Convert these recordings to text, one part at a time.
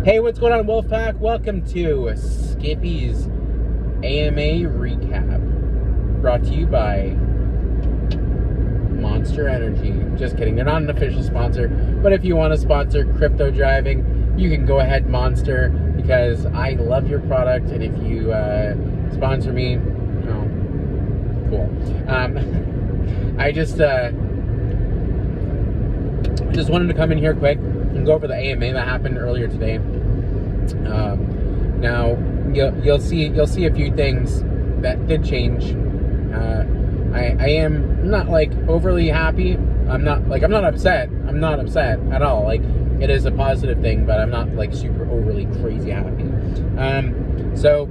Hey, what's going on, Wolfpack? Welcome to Skippy's AMA Recap, brought to you by Monster Energy. Just kidding, they're not an official sponsor, but if you want to sponsor crypto driving, you can go ahead, Monster, because I love your product, and if you sponsor me, oh, cool. I just wanted to come in here quick and go over the AMA that happened earlier today. Now you'll see a few things that did change. I am not like overly happy. I'm not upset. I'm not upset at all. Like, it is a positive thing, but I'm not like super overly crazy happy. So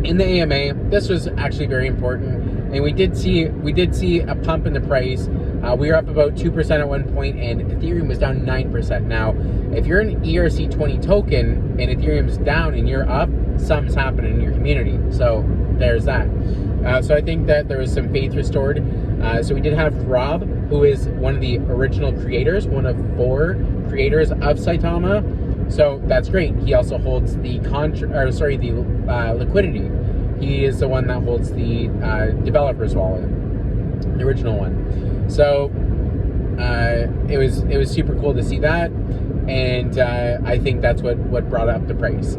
in the AMA, this was actually very important, and we did see a pump in the price. We were up about 2% at one point, and Ethereum was down 9%. Now, if you're an ERC20 token and Ethereum's down and you're up, something's happening in your community. So there's that. So I think that there was some faith restored. So we did have Rob, who is one of the original creators, one of 4 creators of Saitama. So that's great. He also holds the liquidity. He is the one that holds the developer's wallet, the original one. So it was super cool to see that, and I think that's what brought up the price.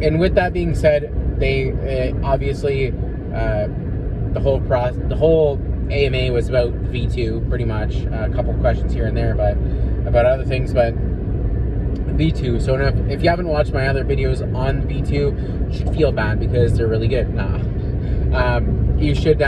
And with that being said, they obviously the whole AMA was about V2 pretty much. A couple questions here and there, but about other things, but V2. So if you haven't watched my other videos on V2, you should feel bad because they're really good. You should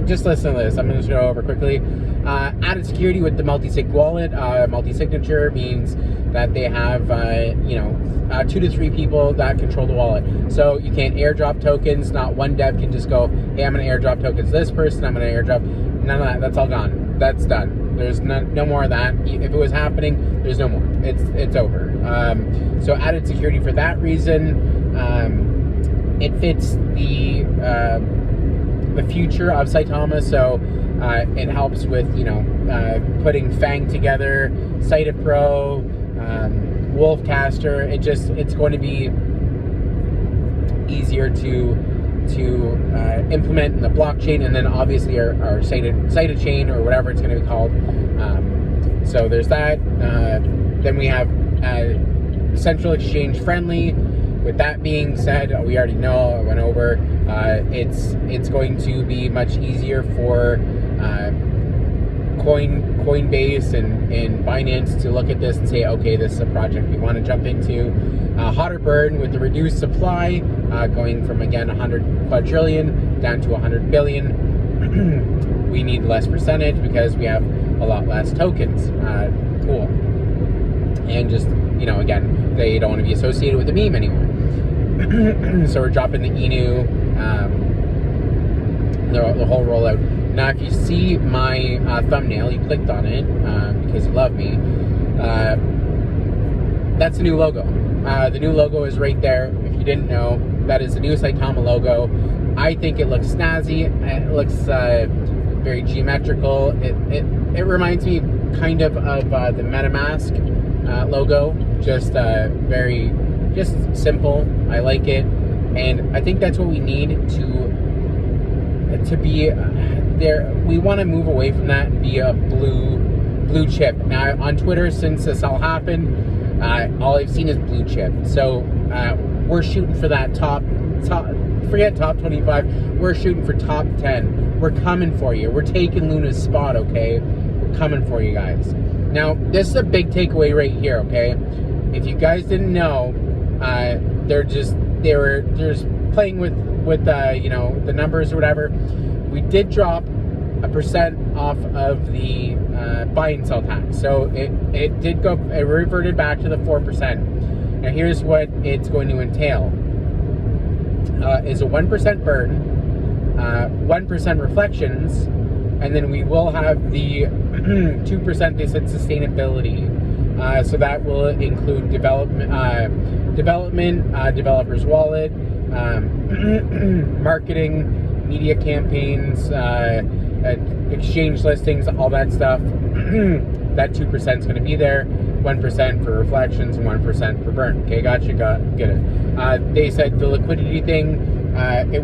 just listen to this. I'm going to go over quickly. Added security with the multi-sig wallet. Multi-signature means that they have 2 to 3 people that control the wallet. So you can't airdrop tokens. Not one dev can just go, hey, I'm going to airdrop tokens to this person. I'm going to airdrop. None of that. That's all gone. That's done. There's no more of that. If it was happening, there's no more. It's over. So added security for that reason. It fits the future of Saitama, so it helps with putting Fang together, Saita Pro, Wolfcaster. It's going to be easier to implement in the blockchain, and then obviously our Saita chain, or whatever it's going to be called. So there's that. Then we have central exchange friendly. With that being said, we already know, I went over, it's going to be much easier for Coinbase and Binance to look at this and say, okay, this is a project we want to jump into. Hotter burn with the reduced supply, going from, again, 100 quadrillion down to 100 billion. We need less percentage because we have a lot less tokens. Cool. And just, again, they don't want to be associated with the meme anymore. So we're dropping the Inu, the whole rollout. Now, if you see my thumbnail, you clicked on it because you love me. That's the new logo. The new logo is right there. If you didn't know, that is the new Saitama logo. I think it looks snazzy. It looks very geometrical. It reminds me kind of the MetaMask logo. Just very simple. I like it, and I think that's what we need to be there. We want to move away from that and be a blue chip. Now, on Twitter, since this all happened, all I've seen is blue chip. So we're shooting for that top. Forget top 25. We're shooting for top 10. We're coming for you. We're taking Luna's spot. Okay, we're coming for you guys. Now, this is a big takeaway right here. Okay, if you guys didn't know, they're just playing with the numbers or whatever. We did drop 1% off of the buy and sell tax, so it reverted back to the 4%. Now here's what it's going to entail: is a 1% burn, 1% reflections, and then we will have the 2%. They said sustainability. So that will include development, developer's wallet, marketing, media campaigns, exchange listings, all that stuff. That 2% is going to be there. 1% for reflections and 1% for burn. Okay, gotcha, get it. They said the liquidity thing, it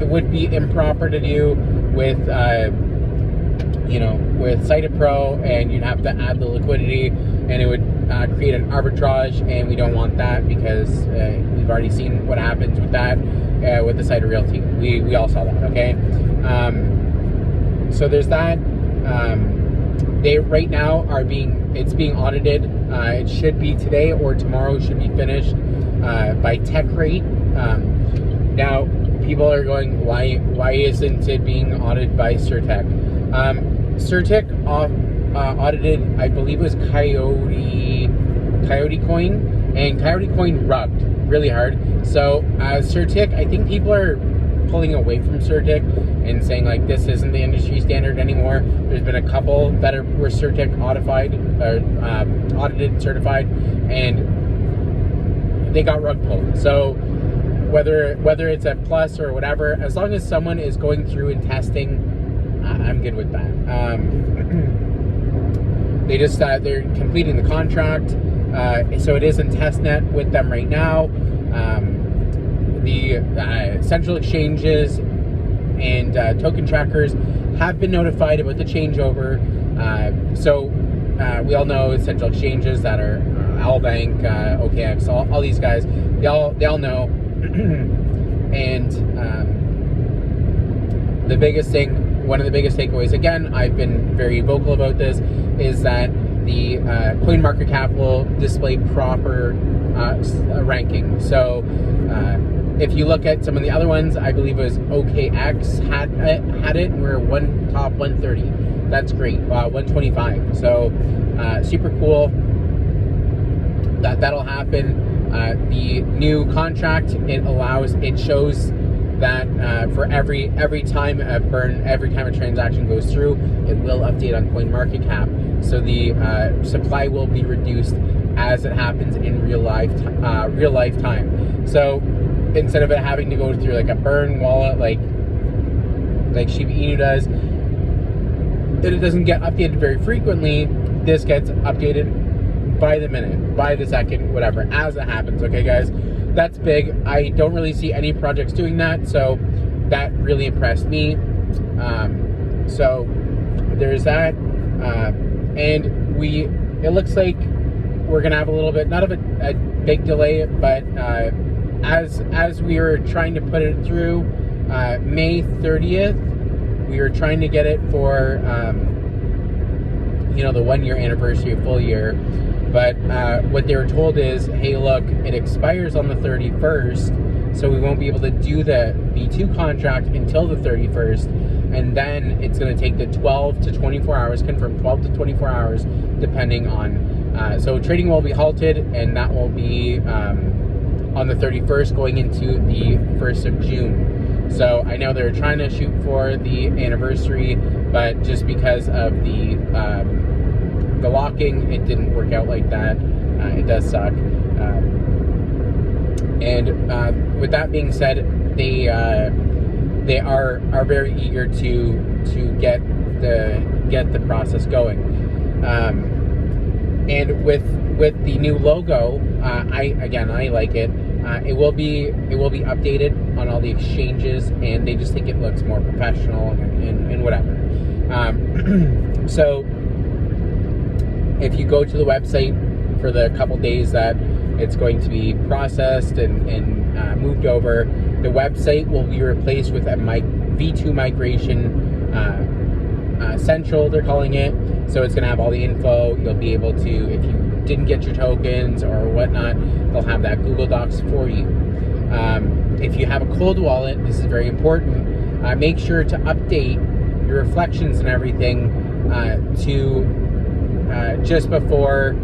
would be improper to do with, with Cited Pro, and you'd have to add the liquidity, and it would create an arbitrage, and we don't want that because we've already seen what happens with that with the Cited Realty. We all saw that, okay? So there's that. They right now it's being audited. It should be today or tomorrow. Should be finished by Tech Rate. Now people are going, why isn't it being audited by Surtech? Surtech audited, I believe it was Coyote Coin, and Coyote Coin rubbed really hard. So Surtech, I think people are pulling away from Surtech and saying like this isn't the industry standard anymore. There's been a couple that were Surtech audited, certified, and they got rug pulled. So whether it's a plus or whatever, as long as someone is going through and testing, I'm good with that. They just they're completing the contract, so it is in testnet with them right now. The central exchanges and token trackers have been notified about the changeover. So we all know central exchanges that are Albank, OKX, all these guys. They all know. And one of the biggest takeaways, again, I've been very vocal about this, is that the CoinMarketCap will display proper ranking. So if you look at some of the other ones, I believe it was OKX had it. We're top 130. That's great. 125. So super cool. That'll happen. The new contract, it shows that for every time a burn, every time a transaction goes through, it will update on CoinMarketCap. So the supply will be reduced as it happens in real life time. So instead of it having to go through like a burn wallet like Shiba Inu does, that it doesn't get updated very frequently, this gets updated by the minute, by the second, whatever, as it happens. Okay, guys, that's big. I don't really see any projects doing that, so that really impressed me. So there's that, and it looks like we're gonna have a little bit, not of a big delay, but as we were trying to put it through May 30th, we were trying to get it for the 1 year anniversary, full year. But what they were told is, hey, look, it expires on the 31st, so we won't be able to do the B2 contract until the 31st, and then it's going to take the 12 to 24 hours, confirm 12 to 24 hours, depending on, so trading will be halted, and that will be on the 31st going into the 1st of June. So I know they're trying to shoot for the anniversary, but just because of the locking, it didn't work out like that. It does suck. And with that being said, they are very eager to get the process going. And with the new logo, I like it. It will be updated on all the exchanges, and they just think it looks more professional and whatever. So if you go to the website for the couple days that it's going to be processed and moved over, the website will be replaced with a V2 migration central, they're calling it. So it's going to have all the info. You'll be able to, if you didn't get your tokens or whatnot, they'll have that Google Docs for you. If you have a cold wallet, this is very important, make sure to update your reflections and everything to just before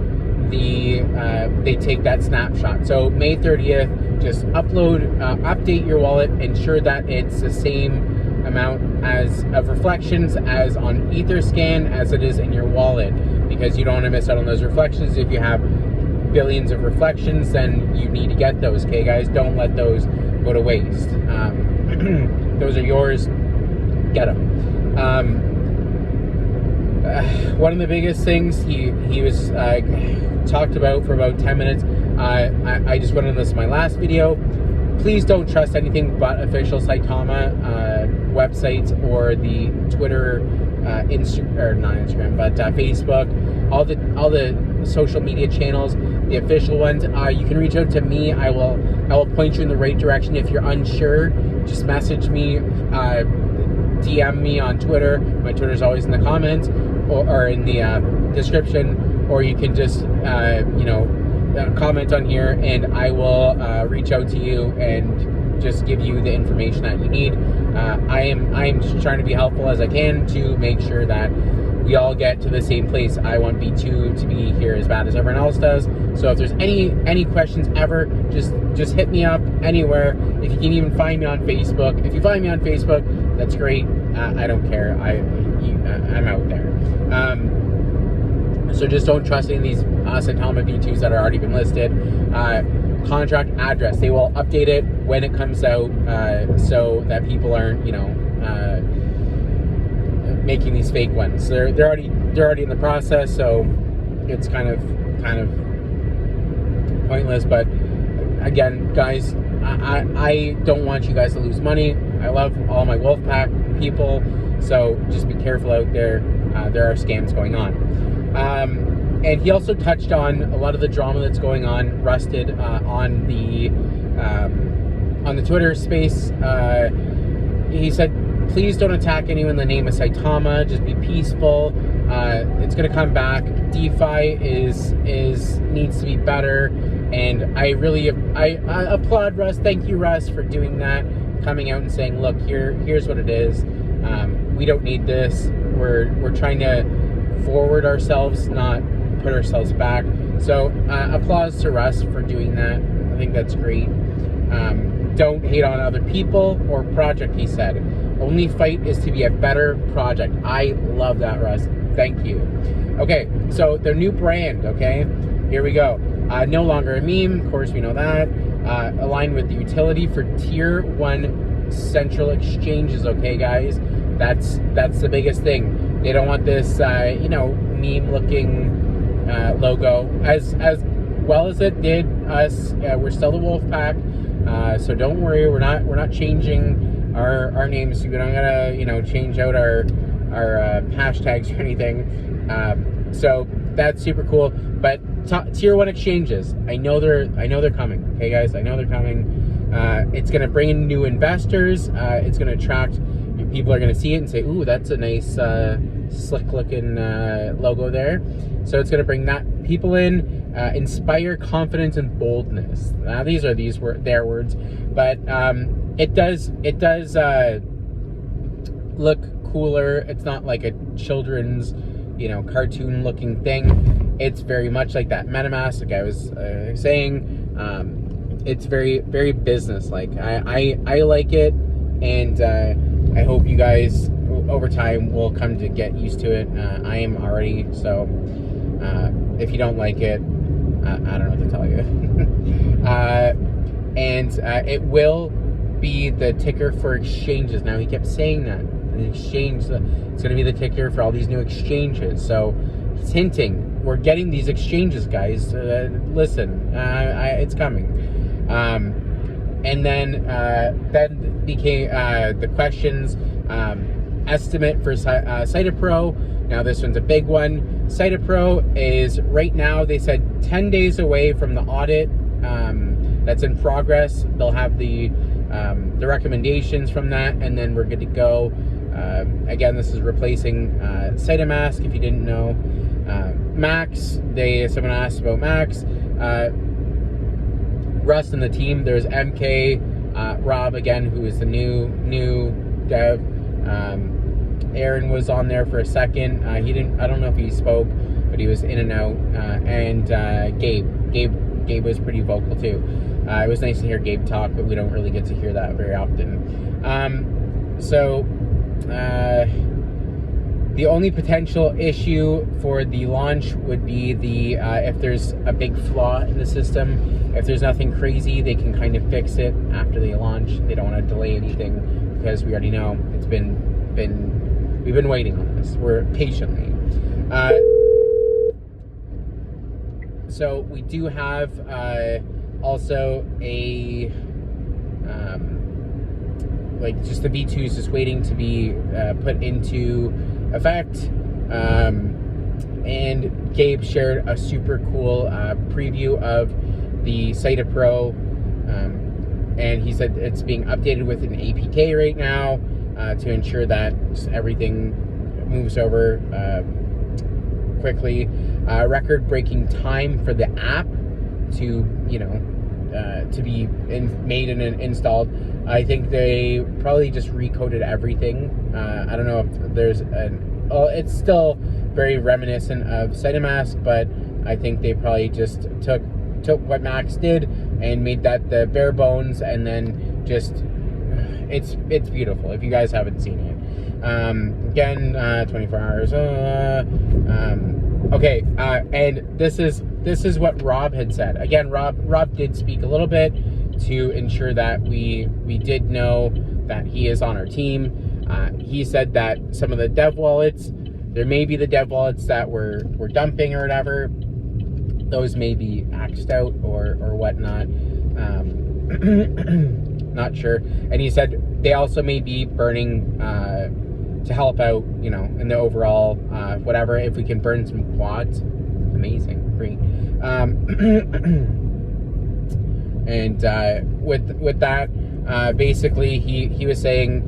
they take that snapshot. So May 30th, just update your wallet, ensure that it's the same amount of reflections as on Etherscan as it is in your wallet, because you don't want to miss out on those reflections. If you have billions of reflections, then you need to get those. Okay, guys, don't let those go to waste. Those are yours. Get them. one of the biggest things he was talked about for about 10 minutes. I just went on this in my last video. Please don't trust anything but official Saitama websites or the Twitter, not Instagram, but Facebook, all the social media channels, the official ones. You can reach out to me. I will point you in the right direction. If you're unsure, just message me, DM me on Twitter. My Twitter's always in the comments or in the description, or you can just comment on here, and I will reach out to you and just give you the information that you need. I am just trying to be helpful as I can to make sure that we all get to the same place. I want B2 to be here as bad as everyone else does. So if there's any questions ever, just hit me up anywhere. If you can even find me on Facebook. If you find me on Facebook, that's great. I don't care. I'm out there. So just don't trust any of these Saitama V2s that are already been listed. Contract address, they will update it when it comes out, so that people aren't, making these fake ones. They're already in the process, so it's kind of pointless. But again, guys, I don't want you guys to lose money. I love all my Wolfpack people, so just be careful out there. There are scams going on. And he also touched on a lot of the drama that's going on, Rusted, on the Twitter space. He said, please don't attack anyone in the name of Saitama. Just be peaceful. It's going to come back. DeFi needs to be better. And I applaud Russ. Thank you, Russ, for doing that. Coming out and saying, look, here's what it is. We don't need this. We're trying to forward ourselves, not put ourselves back. So applause to Russ for doing that. I think that's great. Don't hate on other people or project, he said. Only fight is to be a better project. I love that, Russ. Thank you. Okay, so their new brand, okay? Here we go. No longer a meme, of course we know that. Aligned with the utility for tier 1 central exchanges, okay, guys? That's the biggest thing. They don't want this, meme looking logo as well as it did us. We're still the Wolfpack, so don't worry. We're not changing our names. We're not gonna change out our hashtags or anything. So that's super cool. But tier 1 exchanges, I know they're coming. Okay, guys, I know they're coming. It's gonna bring in new investors. It's gonna attract. People are going to see it and say, ooh, that's a nice, slick-looking logo there. So it's going to bring that people in, inspire confidence and boldness. Now, these are their words, but it does look cooler. It's not like a children's, cartoon-looking thing. It's very much like that MetaMask, like I was saying. It's very, very business-like. I like it, and I hope you guys over time will come to get used to it. I am already, so if you don't like it, I don't know what to tell you. And it will be the ticker for exchanges. Now, he kept saying that. The exchange, it's going to be the ticker for all these new exchanges. So he's hinting, we're getting these exchanges, guys. Listen, it's coming. And then became the questions, estimate for Saitapro. Now this one's a big one. Saitapro is right now, they said 10 days away from the audit that's in progress. They'll have the recommendations from that, and then we're good to go. Again, this is replacing Saitamask, if you didn't know. Max, someone asked about Max. Russ and the team, there's MK, Rob again, who is the new dev. Aaron was on there for a second. I don't know if he spoke, but he was in and out. And Gabe was pretty vocal too. It was nice to hear Gabe talk, but we don't really get to hear that very often. The only potential issue for the launch would be if there's a big flaw in the system. If there's nothing crazy, they can kind of fix it after they launch. They don't want to delay anything because we already know we've been waiting on this. We're patiently. So we do have also a like just the V2 is just waiting to be put into effect. And Gabe shared a super cool preview of the Saitama Pro, and he said it's being updated with an APK right now to ensure that just everything moves over quickly. Record-breaking time for the app to to be made and installed. I think they probably just recoded everything. I don't know if there's an... Oh, it's still very reminiscent of Saitama, but I think they probably just took what Max did and made that the bare bones, and then just... It's beautiful if you guys haven't seen it. Again, 24 hours. Okay, and this is what Rob had said. Again, Rob did speak a little bit to ensure that we did know that he is on our team. He said that some of the dev wallets, there may be the dev wallets that we're dumping or whatever. Those may be axed out or whatnot. Not sure. And he said they also may be burning to help out, in the overall whatever. If we can burn some quads, amazing, great. And with that, basically he was saying,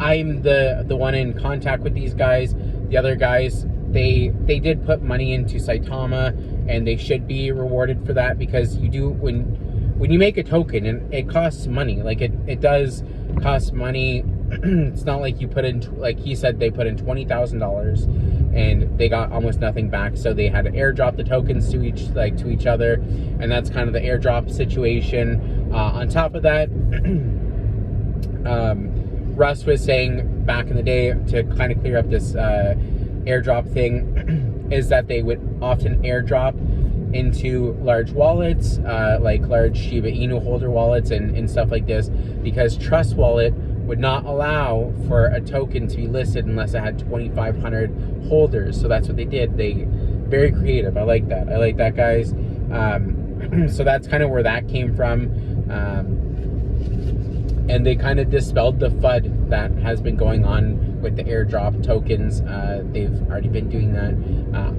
I'm the one in contact with these guys. The other guys, they did put money into Saitama, and they should be rewarded for that, because you do when you make a token, and it costs money. Like it does cost money. It's not like you put in, like he said, they put in $20,000 and they got almost nothing back, so they had to airdrop the tokens to each other, and that's kind of the airdrop situation. On top of that, Russ was saying back in the day, to kind of clear up this airdrop thing, is that they would often airdrop into large wallets, like large Shiba Inu holder wallets and stuff like this, because Trust Wallet would not allow for a token to be listed unless it had 2,500 holders. So that's what they did. They very creative. I like that, guys. So that's kind of where that came from. And they kind of dispelled the FUD that has been going on with the airdrop tokens. They've already been doing that.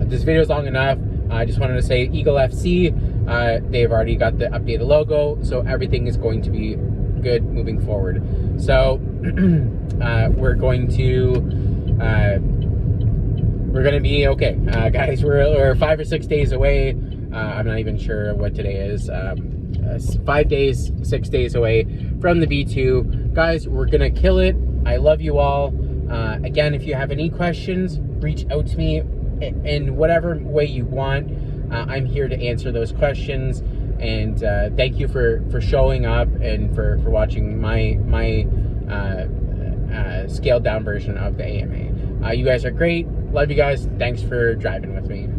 This video is long enough. I just wanted to say Eagle FC, they've already got the updated logo, so everything is going to be good moving forward. So we're going to be okay, guys. We're 5 or 6 days away. I'm not even sure what today is. 5 days, 6 days away from the V2. Guys, we're gonna kill it. I love you all. Again, if you have any questions, reach out to me in whatever way you want. I'm here to answer those questions. And thank you for showing up and for watching my scaled down version of the AMA. You guys are great. Love you guys. Thanks for driving with me.